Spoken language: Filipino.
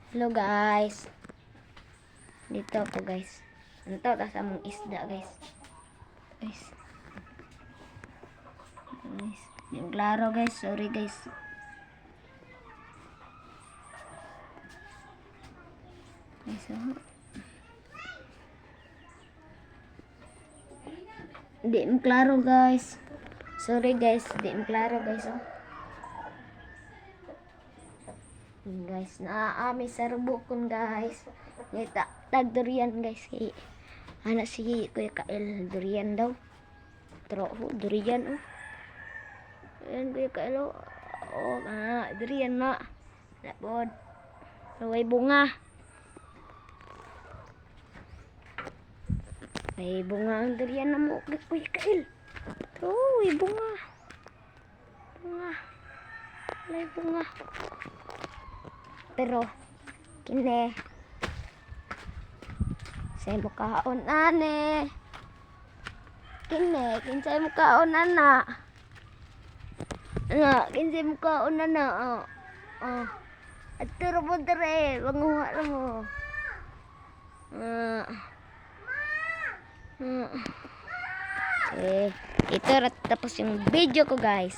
Hello guys. Dito po guys. Ano to? Tas among isda guys. Guys. Guys. Yung klaro guys. Sorry guys. Guys Hindi mo klaro guys. Sorry guys. Hindi mo klaro guys Guys, naaami sa rubukon guys. Ngita, tag durian guys. Anak si Kuya Kael, durian daw. Durian Ayan Kuya Kael durian na. Napod. May bunga. May bunga ang durian na mo Kuya Kael. May bunga. May bunga. Pero kini say mukaon ane kinsay mukaon ana kinsay mukaon ana aturo mo dere manguha na mo ito tapos yung video ko guys.